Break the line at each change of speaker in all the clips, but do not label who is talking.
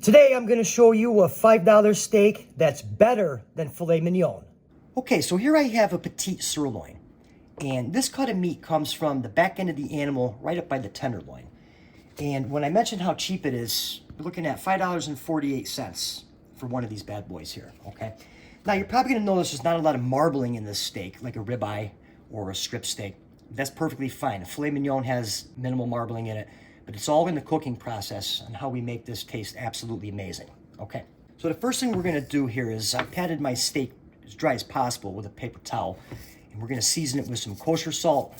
Today I'm going to show you a $5 steak that's better than filet mignon. Okay, so here I have a petite sirloin. And this cut of meat comes from the back end of the animal right up by the tenderloin. And when I mentioned how cheap it is, we're looking at $5.48 for one of these bad boys here, okay? Now you're probably going to notice there's not a lot of marbling in this steak, like a ribeye or a strip steak. That's perfectly fine. A filet mignon has minimal marbling in it, but it's all in the cooking process and how we make this taste absolutely amazing, okay? So the first thing we're going to do here is I patted my steak as dry as possible with a paper towel, and we're going to season it with some kosher salt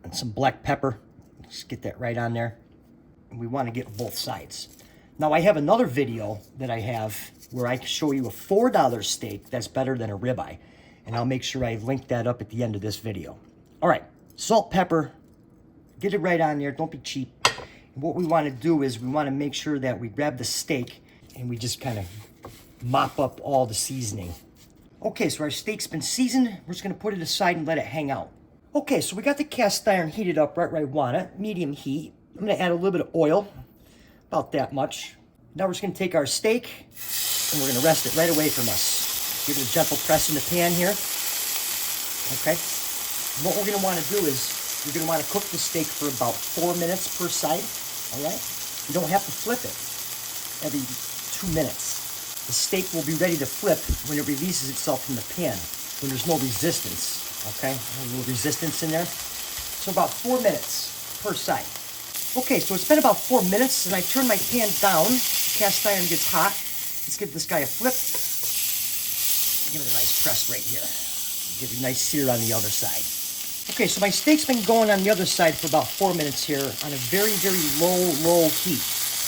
and some black pepper. Just get that right on there. And we want to get both sides. Now I have another video that I have where I show you a $4 steak that's better than a ribeye, and I'll make sure I link that up at the end of this video. All right, salt, pepper, get it right on there, don't be cheap. And what we want to do is we want to make sure that we grab the steak and we just kind of mop up all the seasoning. Okay, so our steak's been seasoned. We're just going to put it aside and let it hang out. Okay, so we got the cast iron heated up right where I want it, medium heat. I'm going to add a little bit of oil, about that much. Now we're just going to take our steak and we're going to rest it right away from us. Give it a gentle press in the pan here. Okay. And what we're going to want to do is you're going to want to cook the steak for about 4 minutes per side. All right. You don't have to flip it every 2 minutes. The steak will be ready to flip when it releases itself from the pan, when there's no resistance. Okay. A little resistance in there. So about 4 minutes per side. Okay, so it's been about 4 minutes, and I turn my pan down. The cast iron gets hot. Let's give this guy a flip. Give it a nice press right here. Give it a nice sear on the other side. Okay, so my steak's been going on the other side for about 4 minutes here on a very, very low heat.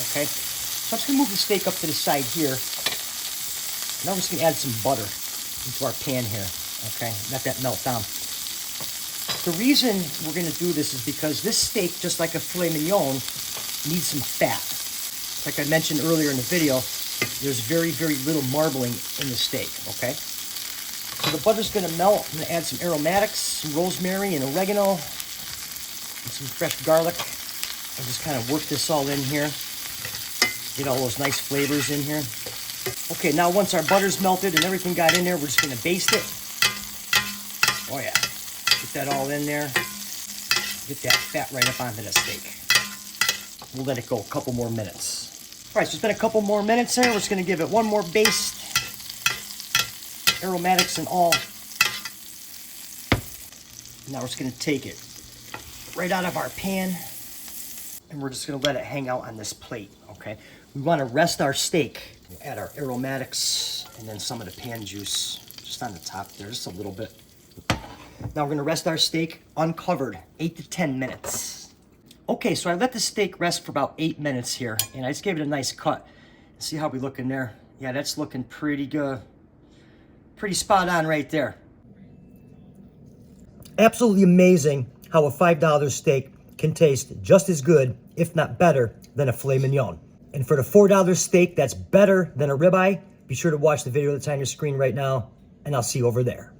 Okay, so I'm just going to move the steak up to the side here. Now we're just going to add some butter into our pan here. Okay, let that melt down. The reason we're going to do this is because this steak, just like a filet mignon, needs some fat. Like I mentioned earlier in the video, there's very, very little marbling in the steak, okay? So the butter's going to melt. I'm going to add some aromatics, some rosemary and oregano, and some fresh garlic. And just kind of work this all in here. Get all those nice flavors in here. Okay, now once our butter's melted and everything got in there, we're just going to baste it. Oh yeah. Get that all in there. Get that fat right up onto the steak. We'll let it go a couple more minutes. All right, so it's been a couple more minutes there. We're just going to give it one more baste. Aromatics and all. Now we're just going to take it right out of our pan. And we're just going to let it hang out on this plate, okay? We want to rest our steak. We'll add our aromatics and then some of the pan juice just on the top there, just a little bit. Now we're going to rest our steak uncovered 8 to 10 minutes. Okay, so I let the steak rest for about 8 minutes here, and I just gave it a nice cut. See how we look in there? Yeah, that's looking pretty good. Pretty spot on right there. Absolutely amazing how a $5 steak can taste just as good, if not better, than a filet mignon. And for the $4 steak that's better than a ribeye, be sure to watch the video that's on your screen right now, and I'll see you over there.